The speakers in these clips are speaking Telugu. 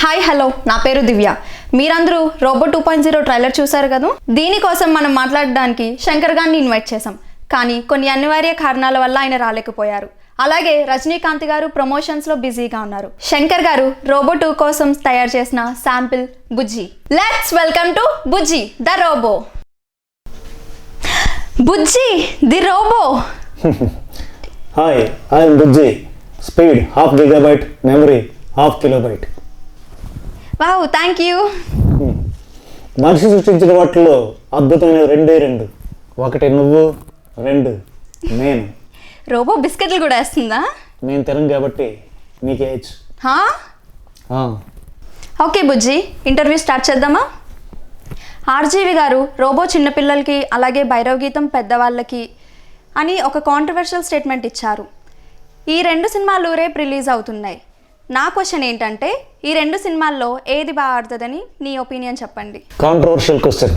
హాయ్ హలో నా పేరు దివ్య. మీరందరూ రోబో 2.0 ట్రైలర్ చూశారు కదా. దీనికోసం మనం మాట్లాడడానికి శంకర్ గారిని ఇన్వైట్ చేసాం. కానీ కొన్ని అనివార్య కారణాల వల్ల ఆయన రాలేకపోయారు. అలాగే రజనీకాంత్ గారు ప్రమోషన్స్లో బిజీగా ఉన్నారు. శంకర్ గారు రోబో 2 కోసం తయారు చేసిన sample Bujji. Let's welcome to Bujji the robot. Bujji the robot. Hi, I'm Bujji. Speed 0.5 GB, memory 0.5 KB. Wow, thank you. మనిషి సృష్టించిన వాటిలో అద్భుతమైన రెండు. ఒకటి నువ్వు, రెండు నేను. రోబో బిస్కెట్లు కూడా వేస్తుందా? నేను తినం కాబట్టి నీకు ఏజ్. ఓకే బుజ్జి, ఇంటర్వ్యూ స్టార్ట్ చేద్దామా? ఆర్జీవి గారు రోబో చిన్నపిల్లలకి అలాగే భైరవ్ గీతం పెద్దవాళ్ళకి అని ఒక కాంట్రవర్షియల్ స్టేట్మెంట్ ఇచ్చారు. ఈ 2 సినిమాలు రేపు రిలీజ్ అవుతున్నాయి. నా క్వశ్చన్ ఏంటంటే, ఈ 2 సినిమాల్లో ఏది బాగా ఆడుతుందని నీ ఒపీనియన్ చెప్పండి. Controversial question,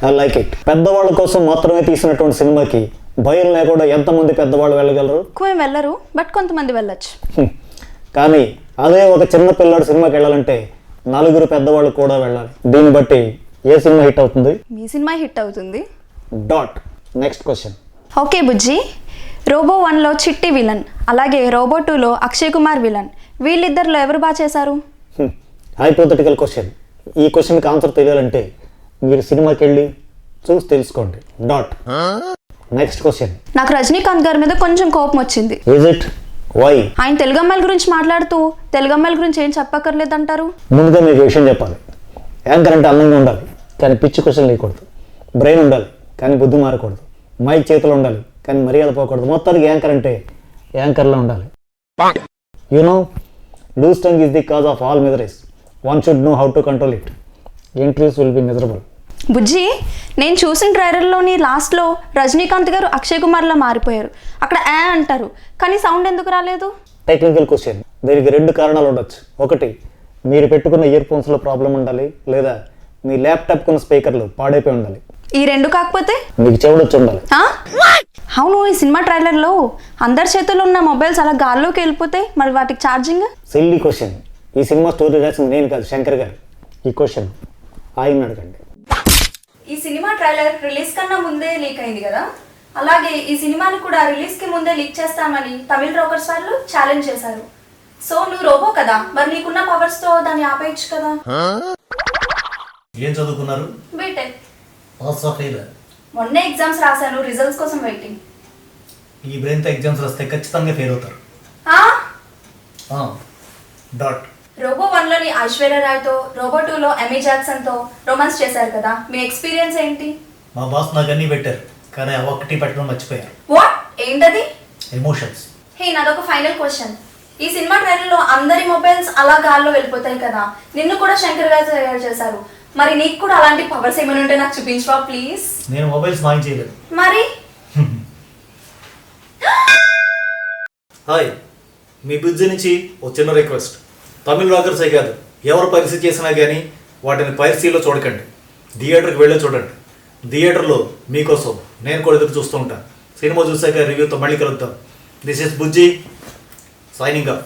I like it. పెద్దవాళ్ళ కోసం మాత్రమే తీసినటువంటి సినిమాకి భయం లేకుండా ఎంతమంది పెద్దవాళ్ళు వెళ్ళగలరు? ఎక్కువ వెళ్ళరు, బట్ కొంతమంది వెళ్ళచ్చు. కానీ అదే ఒక చిన్న పిల్లాడు సినిమాకి వెళ్ళాలంటే 4 పెద్దవాళ్ళు కూడా వెళ్ళాలి. దీన్ని బట్టి ఏ సినిమా హిట్ అవుతుంది? మీ సినిమా హిట్ అవుతుంది. డాట్. Next question. ఓకే బుజ్జి, రోబో 1లో చిట్టి విలన్, అలాగే రోబో 2లో అక్షయ్ కుమార్ విలన్. వీళ్ళిద్దరిలో ఎవరు బాగా చేశారు? Hypothetical question. ఈ క్వశ్చన్కి ఆన్సర్ తెలియాలంటే మీరు సినిమాకి వెళ్ళి చూసి తెలుసుకోండి. డాట్. Next question. నాకు రజనీకాంత్ గారి మీద కొంచెం కోపం వచ్చింది. Is it? వై? ఆయన తెలుగు అమ్మాయిల గురించి మాట్లాడుతూ తెలుగు అమ్మాయిల గురించి ఏం చెప్పక్కర్లేదంటారు. ముందుగా మీకు విషయం చెప్పాలి. యాంకర్ అంటే అందంగా ఉండాలి కానీ పిచ్చి క్వశ్చన్ లేకూడదు. బ్రెయిన్ ఉండాలి కానీ బుద్ధి మారకూడదు. మైక్ చేతిలో ఉండాలి కానీ మర్యాద పోకూడదు. మొత్తానికి యాంకర్ అంటే యాంకర్లా ఉండాలి. You know, loose tongue is the cause of all miseries. One should know how to control it. Entries will be miserable. Bujji, నేను చూసిన ట్రైలర్లోని లాస్ట్లో రజనీకాంత్ గారు అక్షయ్ కుమార్లా మారిపోయారు. అక్కడ ఏ అంటారు కానీ సౌండ్ ఎందుకు రాలేదు? Technical question. దీనికి 2 కారణాలు ఉండొచ్చు. ఒకటి, మీరు పెట్టుకున్న ఇయర్ ఫోన్స్లో ప్రాబ్లం ఉండాలి, లేదా మీ ల్యాప్టాప్ కున్న స్పీకర్లు పాడైపోయి ఉండాలి. ఈ 2 కాకపోతే మీకు చెవుడొచ్చి ఉండాలి. అవును, ఈ సినిమా ట్రైలర్లో అందరి చేతుల్లో ఉన్న మొబైల్స్ అలా గాల్లోకి వెళ్ళిపోతాయి, మరి వాటికి ఛార్జింగ్? Silly question. ఈ సినిమా స్టోరీ రాసింది నేను కాదు, శంకర్ గారు. ఈ క్వశ్చన్ ఆయన అడగండి. ఈ సినిమా ట్రైలర్ రిలీజ్ కన్నా ముందే లీక్ అయింది కదా, అలాగే ఈ సినిమాని కూడా రిలీజ్కి ముందే లీక్ చేస్తామని తమిళ రోకర్స్ వాళ్ళు ఛాలెంజ్ చేశారు. సో నువ్వు రోబో కదా, మరి నీకున్న పవర్స్తో దాన్ని ఆపేయచ్చు కదా. ఏం చదువుకున్నారు? బీటెక్. పాస్ ఆఫ్ అయ్యారా? మొన్నే ఎగ్జామ్స్ రాశాను, రిజల్ట్స్ కోసం వెయిటింగ్. ఈ బ్రెయిన్తో ఎగ్జామ్స్ రాస్తే ఖచ్చితంగా ఫెయిల్ అవుతారు. డాట్. రోబో 1లోని ఐశ్వర్య రాయ్తో, రోబో 2లో ఎమీ జాక్సన్తో రొమాన్స్ చేశారు కదా, మీ ఎక్స్పీరియన్స్ ఏంటి? మా బాస్ నాకు అన్నీ పెట్టారు కానీ ఆ ఒక్కటి పెట్టడం మర్చిపోయారు. వాట్? ఏంటది? ఎమోషన్స్. హే, నాదొక ఫైనల్ క్వశ్చన్. ఈ సినిమా ట్రైలర్లో అందరి మొబైల్స్ అలా గాల్లో వెళ్ళిపోతాయి కదా, నిన్ను కూడా శంకర్ గారు తయారు చేశారు. మరి నీకు కూడా అలాంటి పవర్స్ ఏమైనా ఉంటే నాకు చూపించవా ప్లీజ్? నేను మొబైల్స్ మాయం చేయలేదు. మరి హాయ్, మీ బుజ్జి నుంచి ఒక చిన్న రిక్వెస్ట్. తమిళ రాకర్సే కాదు, ఎవరు పైరసీ చేసినా కానీ వాటిని పైరసీలో చూడకండి, థియేటర్కి వెళ్ళే చూడండి. థియేటర్లో మీకోసం నేను కూడా ఎదురు చూస్తూ ఉంటాను. సినిమా చూసాక రివ్యూతో మళ్ళీ కలుద్దాం. This is Bujji signing off.